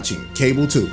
watching Cable 2.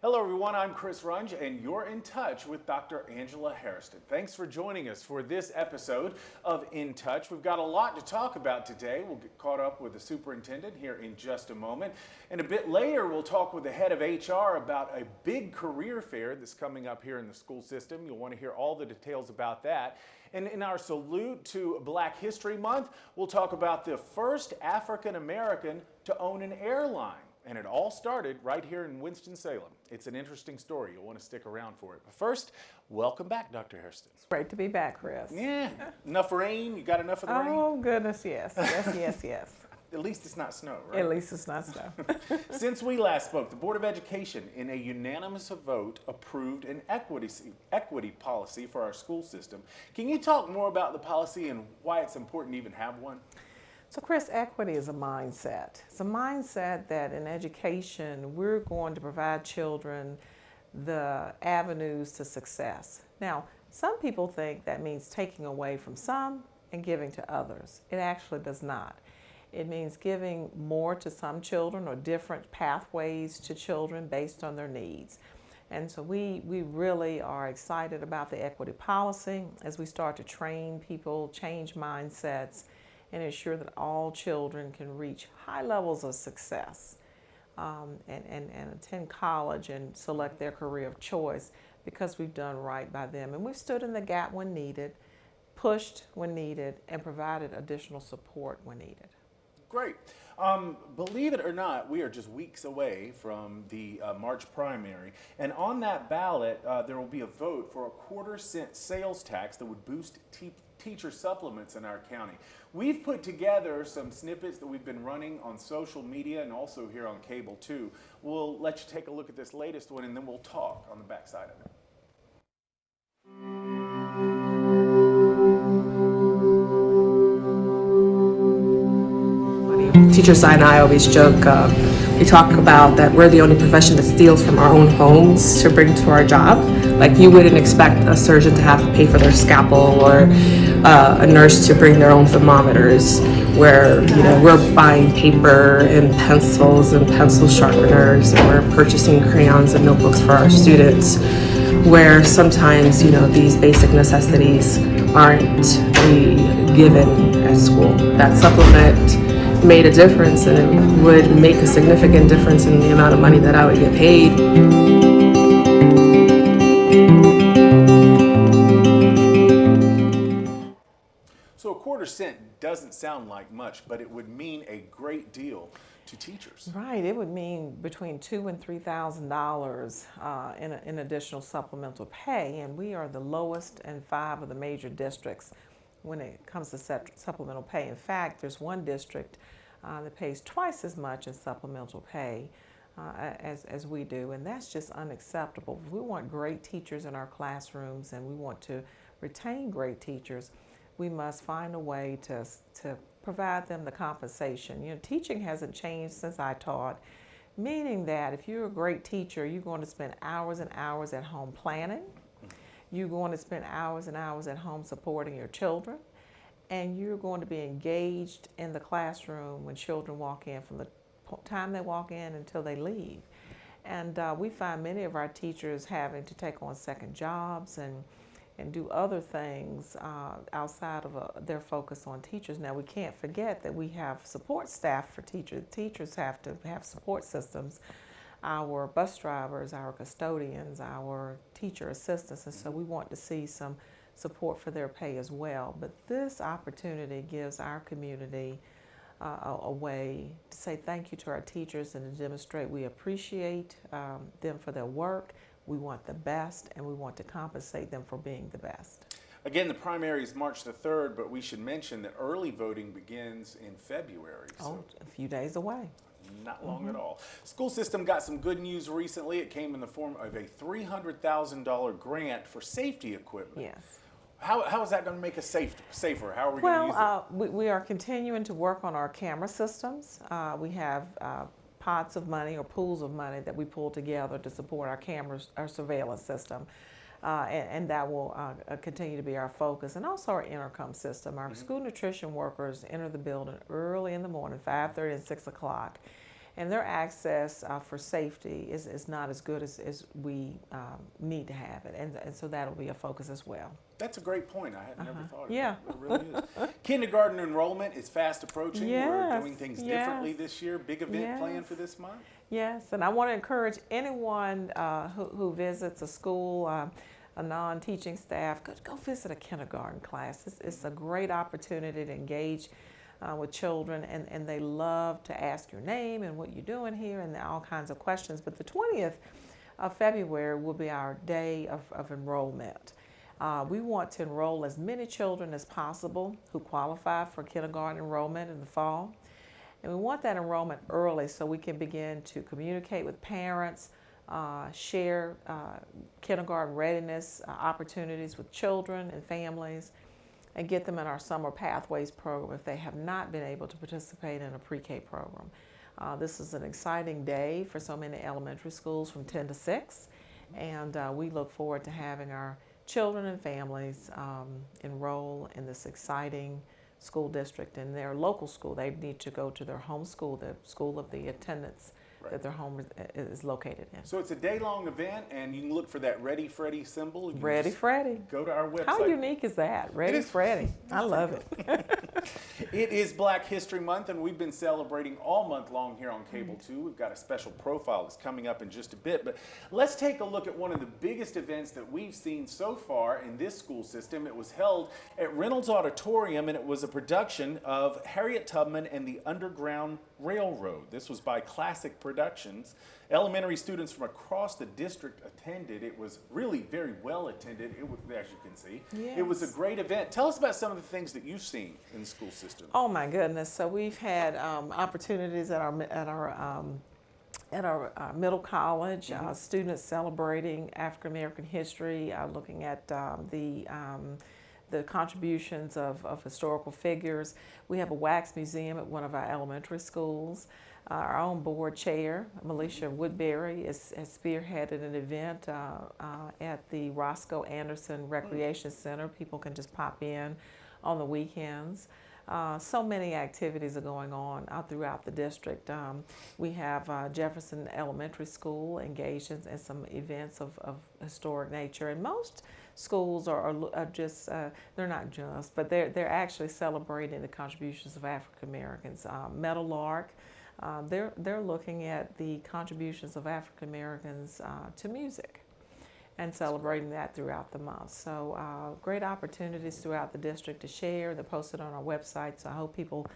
Hello everyone, I'm Chris Runge and you're in touch with Dr. Angela Hairston. Thanks for joining us for this episode of In Touch. We've got a lot to talk about today. We'll get caught up with the superintendent here in just a moment. And a bit later, we'll talk with the head of HR about a big career fair that's coming up here in the school system. You'll want to hear all the details about that. And in our salute to Black History Month, we'll talk about the first African American to own an airline. And it all started right here in Winston-Salem. It's an interesting story. You'll want to stick around for it. But first, welcome back, Dr. Hairston. It's great to be back, Chris. Yeah. Enough rain? You got enough of the rain? Oh, goodness, yes. Yes. At least it's not snow, right? At least it's not snow. Since we last spoke, the Board of Education, in a unanimous vote, approved an equity policy for our school system. Can you talk more about the policy and why it's important to even have one? So, Chris, equity is a mindset. It's a mindset that in education, we're going to provide children the avenues to success. Now, some people think that means taking away from some and giving to others. It actually does not. It means giving more to some children or different pathways to children based on their needs. And so we really are excited about the equity policy as we start to train people, change mindsets, and ensure that all children can reach high levels of success and attend college and select their career of choice because we've done right by them. And we've stood in the gap when needed, pushed when needed, and provided additional support when needed. Great. Believe it or not, we are just weeks away from the March primary. And on that ballot, there will be a vote for a 1/4-cent sales tax that would boost teacher supplements in our county. We've put together some snippets that we've been running on social media and also here on cable too. We'll let you take a look at this latest one and then we'll talk on the backside of it. Teacher Si and I always joke, we talk about that we're the only profession that steals from our own homes to bring to our job. Like you wouldn't expect a surgeon to have to pay for their scalpel or a nurse to bring their own thermometers, where we're buying paper and pencils and pencil sharpeners, and we're purchasing crayons and notebooks for our students, where sometimes these basic necessities aren't given at school. That supplement made a difference, and it would make a significant difference in the amount of money that I would get paid. So a 1/4 cent doesn't sound like much, but it would mean a great deal to teachers. Right, it would mean between $2,000 and $3,000 in additional supplemental pay, and we are the lowest in 5 of the major districts when it comes to supplemental pay. In fact, there's one district that pays twice as much in supplemental pay as we do, and that's just unacceptable. We want great teachers in our classrooms, and we want to retain great teachers. We must find a way to provide them the compensation. Teaching hasn't changed since I taught, meaning that if you're a great teacher, you're going to spend hours and hours at home planning. You're going to spend hours and hours at home supporting your children, and you're going to be engaged in the classroom when children walk in, from the time they walk in until they leave. And we find many of our teachers having to take on second jobs and do other things outside of their focus on teachers. Now, we can't forget that we have support staff for teachers. Teachers have to have support systems. Our bus drivers, our custodians, our teacher assistants, and so we want to see some support for their pay as well. But this opportunity gives our community a way to say thank you to our teachers and to demonstrate we appreciate them for their work. We want the best, and we want to compensate them for being the best. Again, the primary is March the 3rd, but we should mention that early voting begins in February. So a few days away. Not long at all. School system got some good news recently. It came in the form of a $300,000 grant for safety equipment. Yes. How is that going to make us safer? How are we going to use it? We are continuing to work on our camera systems. We have pots of money or pools of money that we pull together to support our cameras, our surveillance system. And that will continue to be our focus. And also our intercom system. Our school nutrition workers enter the building early in the morning, 5:30 and 6 o'clock. And their access for safety is not as good as we need to have it. And so that'll be a focus as well. That's a great point. I had never thought of Yeah. that. It really is. Kindergarten enrollment is fast approaching. We're Yes, doing things yes. differently this year. Big event Yes. planned for this month. Yes, and I want to encourage anyone who visits a school, a non-teaching staff, go visit a kindergarten class. It's a great opportunity to engage with children, and they love to ask your name and what you're doing here and all kinds of questions. But the 20th of February will be our day of enrollment. We want to enroll as many children as possible who qualify for kindergarten enrollment in the fall. And we want that enrollment early so we can begin to communicate with parents, share kindergarten readiness opportunities with children and families, and get them in our Summer Pathways program if they have not been able to participate in a pre-K program. This is an exciting day for so many elementary schools from 10 to 6, and we look forward to having our children and families enroll in this exciting school district in their local school. They need to go to their home school, the school of the attendance that their home is located in. So it's a day-long event, and you can look for that Ready Freddy symbol. You Ready just Freddy. Go to our website. How unique is that? Ready Freddy. I love it. It is Black History Month, and we've been celebrating all month long here on Cable 2. We've got a special profile that's coming up in just a bit, but let's take a look at one of the biggest events that we've seen so far in this school system. It was held at Reynolds Auditorium, and it was a production of Harriet Tubman and the Underground Railroad. This was by Classic Productions. Elementary students from across the district attended. It was really very well attended, as you can see. Yes. It was a great event. Tell us about some of the things that you've seen in the school system. Oh my goodness! So we've had opportunities at our middle college, students celebrating African American history, looking at the contributions of historical figures. We have a wax museum at one of our elementary schools. Our own board chair, Melisha Woodbury, has spearheaded an event at the Roscoe Anderson Recreation Center. People can just pop in on the weekends. So many activities are going on throughout the district. We have Jefferson Elementary School engaged in some events of historic nature, and most schools are just, they're not just, but they're actually celebrating the contributions of African Americans. Meadowlark, they're looking at the contributions of African Americans to music and celebrating that throughout the month. So great opportunities throughout the district to share. They're posted on our website, so I hope people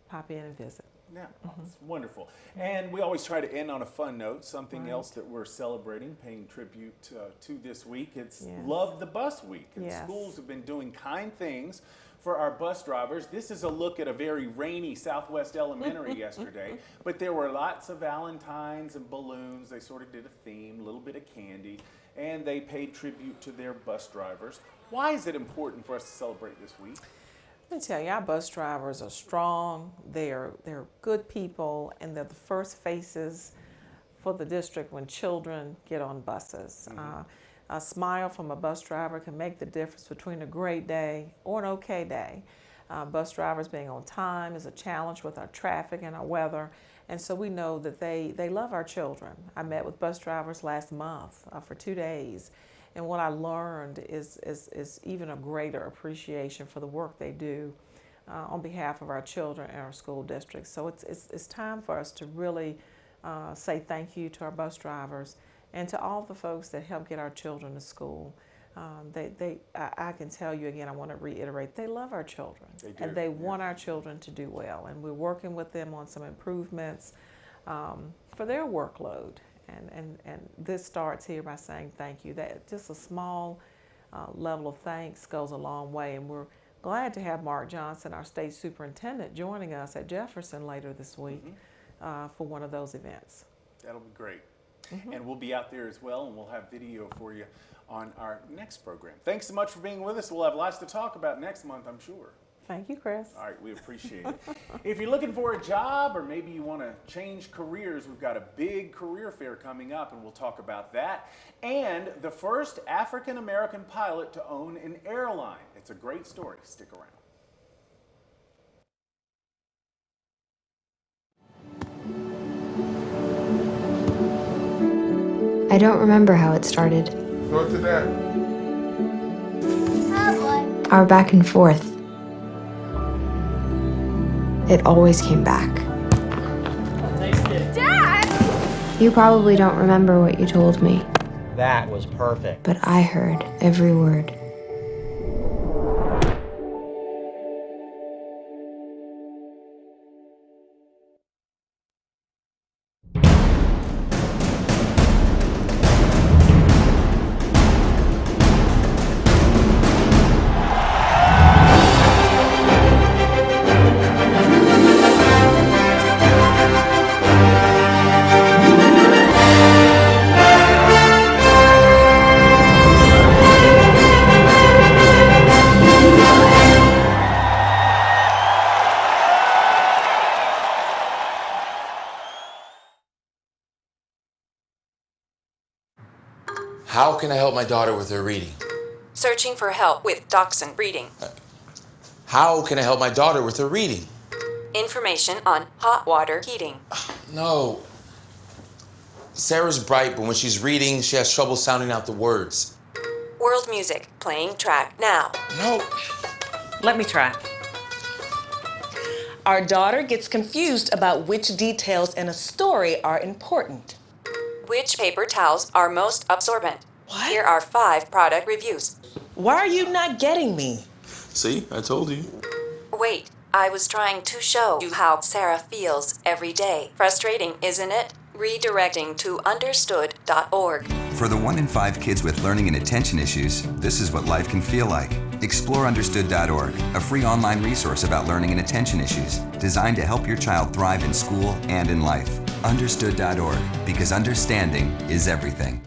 pop in and visit. Yeah, it's wonderful. And we always try to end on a fun note, something else that we're celebrating, paying tribute to this week. It's Love the Bus Week. And schools have been doing kind things for our bus drivers. This is a look at a very rainy Southwest Elementary yesterday, but there were lots of Valentines and balloons. They sort of did a theme, a little bit of candy, and they paid tribute to their bus drivers. Why is it important for us to celebrate this week? Let me tell you, our bus drivers are strong, they're good people, and they're the first faces for the district when children get on buses. A smile from a bus driver can make the difference between a great day or an okay day. Bus drivers being on time is a challenge with our traffic and our weather, and so we know that they love our children. I met with bus drivers last month for 2 days, and what I learned is even a greater appreciation for the work they do on behalf of our children and our school districts. So it's time for us to really say thank you to our bus drivers and to all the folks that help get our children to school. I can tell you again, I want to reiterate, they love our children. They do, and they want our children to do well. And we're working with them on some improvements for their workload. And this starts here by saying thank you. That just a small level of thanks goes a long way. And we're glad to have Mark Johnson, our state superintendent, joining us at Jefferson later this week for one of those events. That'll be great. And we'll be out there as well, and we'll have video for you on our next program. Thanks so much for being with us. We'll have lots to talk about next month, I'm sure. Thank you, Chris. All right, we appreciate it. If you're looking for a job or maybe you want to change careers, we've got a big career fair coming up and we'll talk about that. And the first African American pilot to own an airline. It's a great story. Stick around. I don't remember how it started. Go to that. Our back and forth. It always came back. Dad! You probably don't remember what you told me, That was perfect. but I heard every word. How can I help my daughter with her reading? Searching for help with Dachshund breeding. How can I help my daughter with her reading? Information on hot water heating. No. Sarah's bright, but when she's reading, she has trouble sounding out the words. World music playing track now. No. Let me try. Our daughter gets confused about which details in a story are important. Which paper towels are most absorbent? What? Here are 5 product reviews. Why are you not getting me? See, I told you. Wait, I was trying to show you how Sarah feels every day. Frustrating, isn't it? Redirecting to understood.org. For the 1 in 5 kids with learning and attention issues, this is what life can feel like. Explore understood.org, a free online resource about learning and attention issues, designed to help your child thrive in school and in life. Understood.org, because understanding is everything.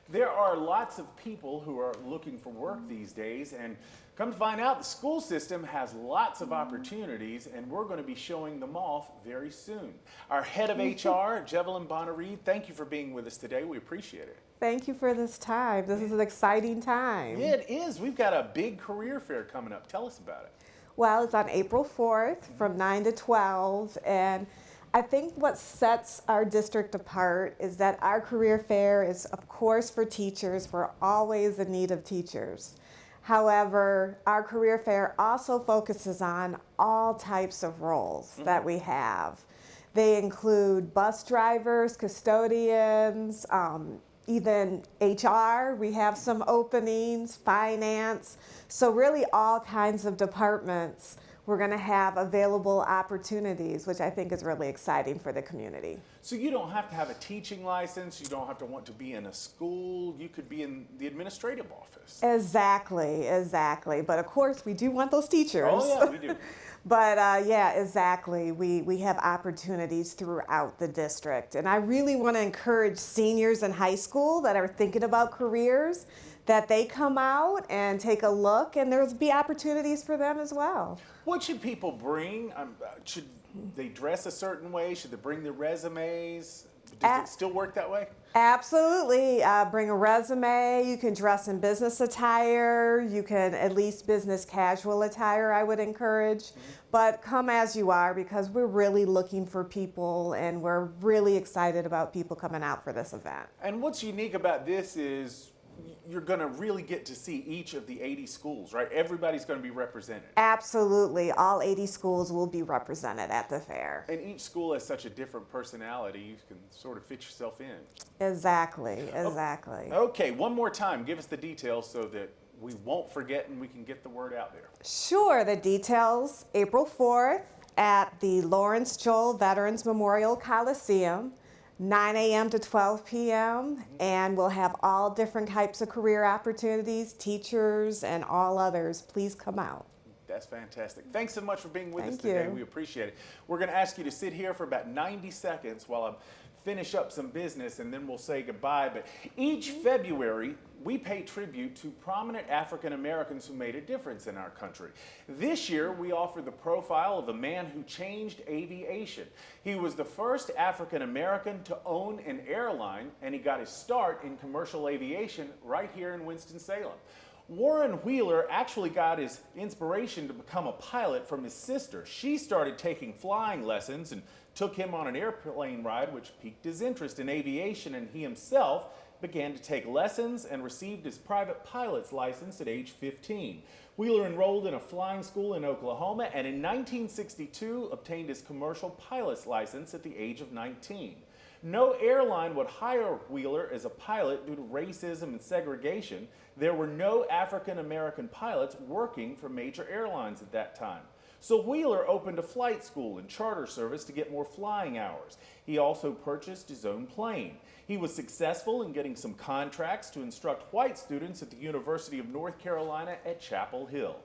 There are lots of people who are looking for work these days, and come to find out, the school system has lots of opportunities, and we're going to be showing them off very soon. Our head of HR, Jevelyn Bonnereed, thank you for being with us today. We appreciate it. Thank you for this time. This is an exciting time. It is. We've got a big career fair coming up. Tell us about it. Well, it's on April 4th from 9 to 12, and I think what sets our district apart is that our career fair is, of course, for teachers. We're always in need of teachers. However, our career fair also focuses on all types of roles that we have. They include bus drivers, custodians, even HR. We have some openings, finance. So really all kinds of departments we're going to have available opportunities, which I think is really exciting for the community. So you don't have to have a teaching license. You don't have to want to be in a school. You could be in the administrative office. Exactly. But of course, we do want those teachers. Oh, yeah, we do. But yeah, exactly. We have opportunities throughout the district. And I really want to encourage seniors in high school that are thinking about careers that they come out and take a look, and there'll be opportunities for them as well. What should people bring? Should they dress a certain way? Should they bring their resumes? Does it still work that way? Absolutely. Bring a resume. You can dress in business attire. You can at least business casual attire, I would encourage. But come as you are, because we're really looking for people, and we're really excited about people coming out for this event. And what's unique about this is you're going to really get to see each of the 80 schools, right? Everybody's going to be represented. Absolutely. All 80 schools will be represented at the fair. And each school has such a different personality, you can sort of fit yourself in. Exactly. Okay, one more time, give us the details so that we won't forget and we can get the word out there. Sure, the details, April 4th at the Lawrence Joel Veterans Memorial Coliseum. 9 a.m. to 12 p.m. and we'll have all different types of career opportunities, teachers, and all others. Please come out. That's fantastic. Thanks so much for being with us today. We appreciate it. We're going to ask you to sit here for about 90 seconds while I'm finish up some business and then we'll say goodbye. But each February, we pay tribute to prominent African Americans who made a difference in our country. This year, we offer the profile of a man who changed aviation. He was the first African American to own an airline, and he got his start in commercial aviation right here in Winston-Salem. Warren Wheeler actually got his inspiration to become a pilot from his sister. She started taking flying lessons and took him on an airplane ride, which piqued his interest in aviation, and he himself began to take lessons and received his private pilot's license at age 15. Wheeler enrolled in a flying school in Oklahoma and in 1962 obtained his commercial pilot's license at the age of 19. No airline would hire Wheeler as a pilot due to racism and segregation. There were no African American pilots working for major airlines at that time. So Wheeler opened a flight school and charter service to get more flying hours. He also purchased his own plane. He was successful in getting some contracts to instruct white students at the University of North Carolina at Chapel Hill.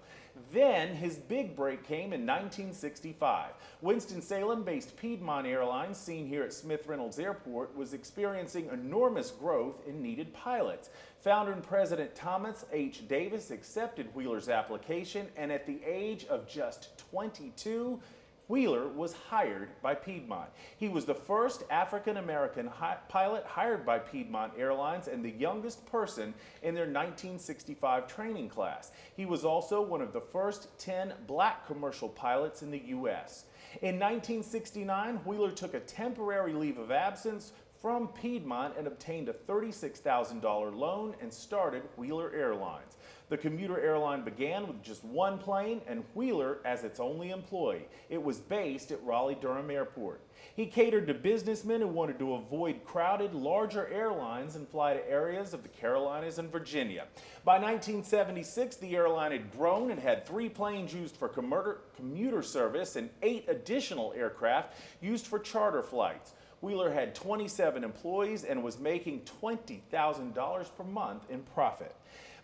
Then his big break came in 1965. Winston-Salem-based Piedmont Airlines, seen here at Smith Reynolds Airport, was experiencing enormous growth and needed pilots. Founder and President Thomas H. Davis accepted Wheeler's application, and at the age of just 22, Wheeler was hired by Piedmont. He was the first African-American pilot hired by Piedmont Airlines and the youngest person in their 1965 training class. He was also one of the first 10 black commercial pilots in the U.S. In 1969, Wheeler took a temporary leave of absence from Piedmont and obtained a $36,000 loan and started Wheeler Airlines. The commuter airline began with just one plane and Wheeler as its only employee. It was based at Raleigh-Durham Airport. He catered to businessmen who wanted to avoid crowded, larger airlines and fly to areas of the Carolinas and Virginia. By 1976, the airline had grown and had 3 planes used for commuter service and 8 additional aircraft used for charter flights. Wheeler had 27 employees and was making $20,000 per month in profit.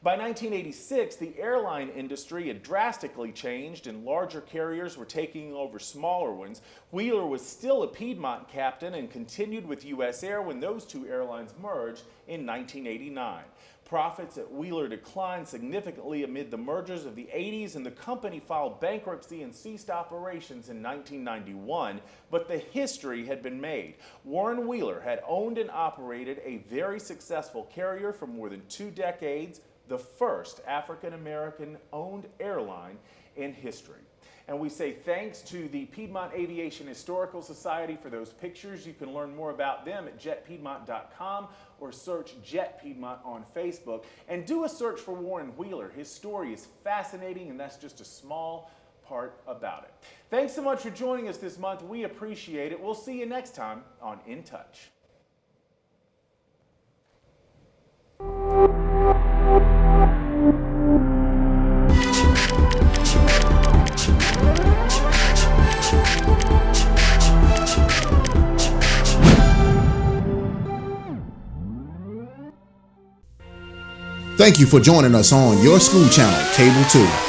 By 1986, the airline industry had drastically changed and larger carriers were taking over smaller ones. Wheeler was still a Piedmont captain and continued with U.S. Air when those two airlines merged in 1989. Profits at Wheeler declined significantly amid the mergers of the 80s, and the company filed bankruptcy and ceased operations in 1991, but the history had been made. Warren Wheeler had owned and operated a very successful carrier for more than 2 decades, the first African-American owned airline in history. And we say thanks to the Piedmont Aviation Historical Society for those pictures. You can learn more about them at jetpiedmont.com or search Jet Piedmont on Facebook. And do a search for Warren Wheeler. His story is fascinating, and that's just a small part about it. Thanks so much for joining us this month. We appreciate it. We'll see you next time on In Touch. Thank you for joining us on your school channel, Cable 2.